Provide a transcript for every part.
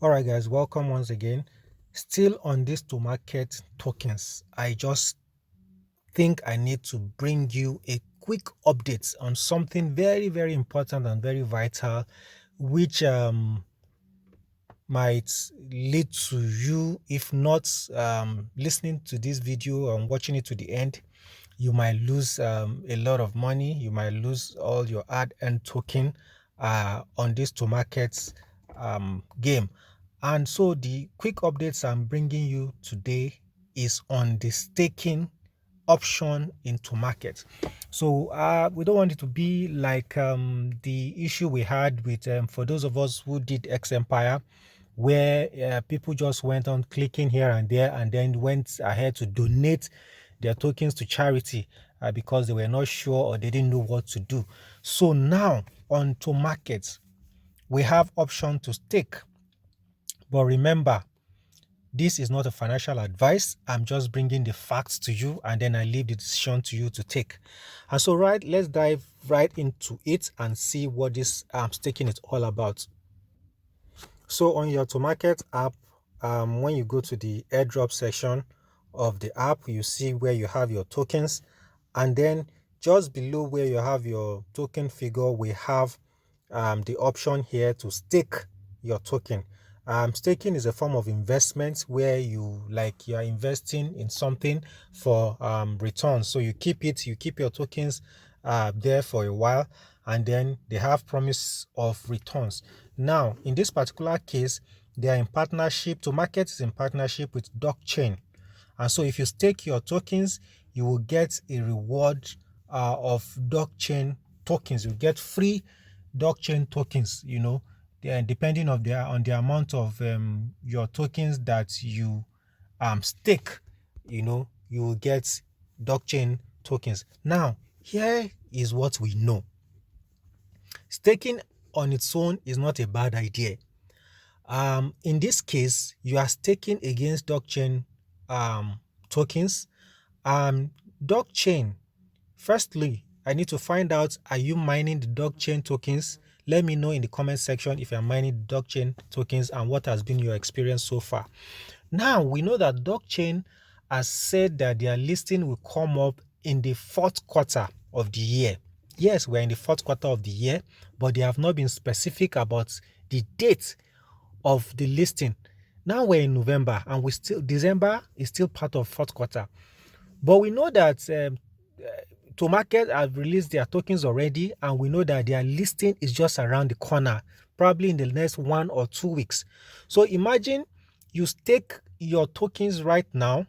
All right, guys, welcome once again. Still on this Tomarket tokens, I just think I need to bring you a quick update on something very, very important and very vital, which might lead to you, if not listening to this video and watching it to the end, you might lose a lot of money. You might lose all your ad-earned token on this Tomarket game. And so the quick updates I'm bringing you today is on the staking option in Tomarket. So we don't want it to be like the issue we had with for those of us who did X Empire, where people just went on clicking here and there and then went ahead to donate their tokens to charity because they were not sure or they didn't know what to do. So now on Tomarket, we have option to stake. But remember, this is not a financial advice. I'm just bringing the facts to you and then I leave the decision to you to take. And so, let's dive right into it and see what this staking is all about. So on your Tomarket app, when you go to the airdrop section of the app, you see where you have your tokens, and then just below where you have your token figure, we have the option here to stake your token. Staking is a form of investment where you are investing in something for returns. So you keep your tokens there for a while, and then they have promise of returns. Now, in this particular case, they are in partnership. Tomarket is in partnership with blockchain, and so if you stake your tokens, you will get a reward of blockchain tokens. You get free blockchain tokens. Depending on the amount of your tokens that you stake, you will get blockchain tokens. Now, here is what we know. Staking on its own is not a bad idea. In this case, you are staking against blockchain tokens. Blockchain, firstly, I need to find out, are you mining the blockchain tokens? Let me know in the comment section if you're mining blockchain tokens and what has been your experience so far. Now, we know that blockchain has said that their listing will come up in the fourth quarter of the year. Yes, we're in the fourth quarter of the year, but they have not been specific about the date of the listing. Now we're in November and December is still part of fourth quarter. But we know that Tomarket have released their tokens already, and we know that their listing is just around the corner, probably in the next 1 or 2 weeks. So imagine you stake your tokens right now,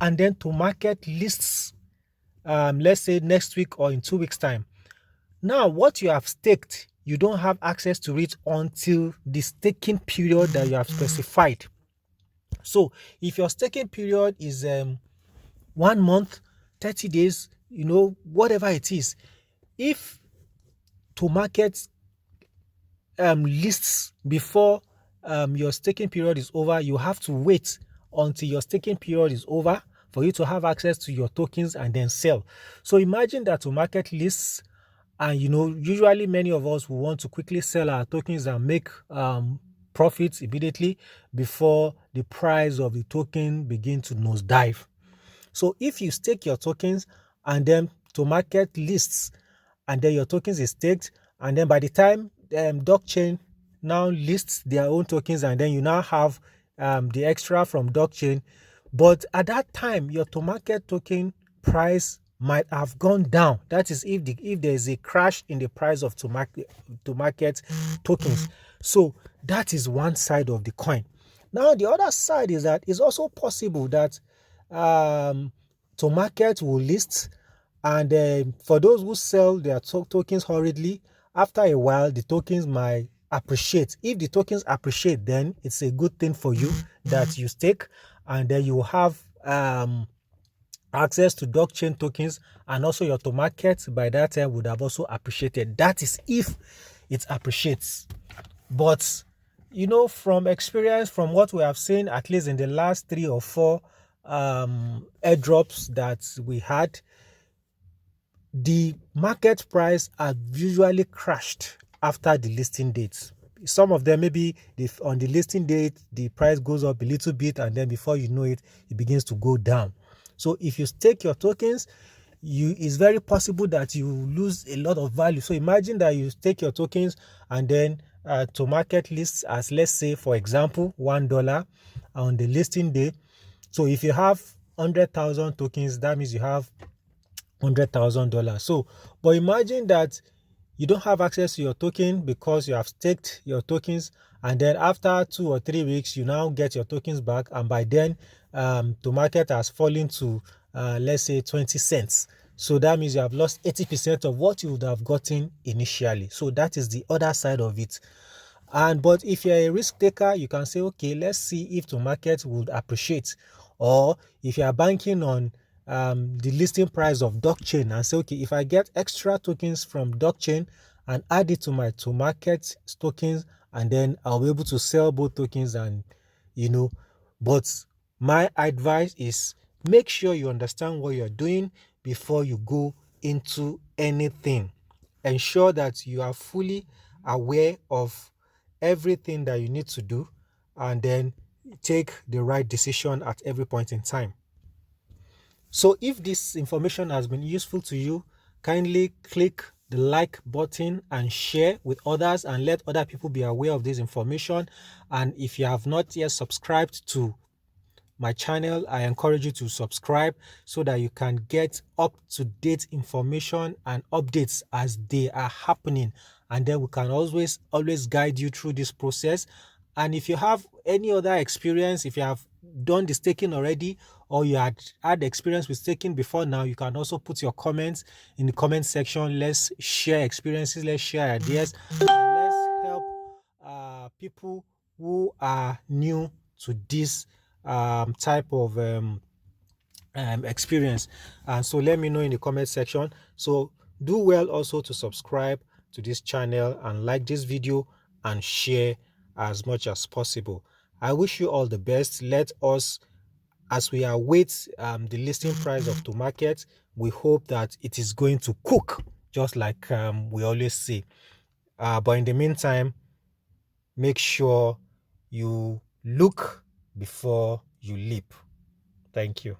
and then Tomarket lists, let's say next week or in 2 weeks' time. Now, what you have staked, you don't have access to it until the staking period that you have specified. So if your staking period is 1 month, 30 days, whatever it is, if Tomarket lists before your staking period is over, you have to wait until your staking period is over for you to have access to your tokens and then sell. So imagine that Tomarket lists, and usually many of us will want to quickly sell our tokens and make profits immediately before the price of the token begin to nosedive. So if you stake your tokens and then Tomarket lists, and then your tokens is staked, and then by the time blockchain now lists their own tokens, and then you now have the extra from blockchain, but at that time your Tomarket token price might have gone down. That is if there is a crash in the price of Tomarket tokens. So that is one side of the coin. Now the other side is that it's also possible that Tomarket will list, and for those who sell their tokens hurriedly, after a while the tokens might appreciate. If the tokens appreciate, then it's a good thing for you that you stake, and then you have access to blockchain tokens, and also your Tomarket by that time would have also appreciated. That is if it appreciates. But from experience, from what we have seen, at least in the last 3 or 4 airdrops that we had, the market price had usually crashed after the listing dates. some of them, maybe on the listing date, the price goes up a little bit, and then before you know it, it begins to go down. So if you stake your tokens, it's very possible that you lose a lot of value. So imagine that you stake your tokens, and then to market lists as, let's say, for example, $1 on the listing day. So if you have 100,000 tokens, that means you have $100,000. So, but imagine that you don't have access to your token because you have staked your tokens, and then after 2 or 3 weeks you now get your tokens back, and by then the market has fallen to let's say 20 cents. So that means you have lost 80% of what you would have gotten initially. So that is the other side of it. But if you're a risk taker, you can say, okay, let's see if the market would appreciate. Or if you are banking on the listing price of blockchain and say, okay, if I get extra tokens from blockchain and add it to my Tomarket tokens, and then I'll be able to sell both tokens. And but my advice is, make sure you understand what you're doing before you go into anything. Ensure that you are fully aware of everything that you need to do, and then take the right decision at every point in time. So if this information has been useful to you, kindly click the like button and share with others, and let other people be aware of this information. And if you have not yet subscribed to my channel, I encourage you to subscribe so that you can get up-to-date information and updates as they are happening, and then we can always guide you through this process. And if you have any other experience, if you have done the staking already, or you had experience with staking before now, you can also put your comments in the comment section. Let's share experiences, let's share ideas, and let's help people who are new to this type of experience. And so let me know in the comment section. So do well also to subscribe to this channel and like this video and share as much as possible. I wish you all the best. Let us, as we await the listing price of Tomarket, we hope that it is going to cook, just like we always say. But in the meantime, make sure you look before you leap. Thank you.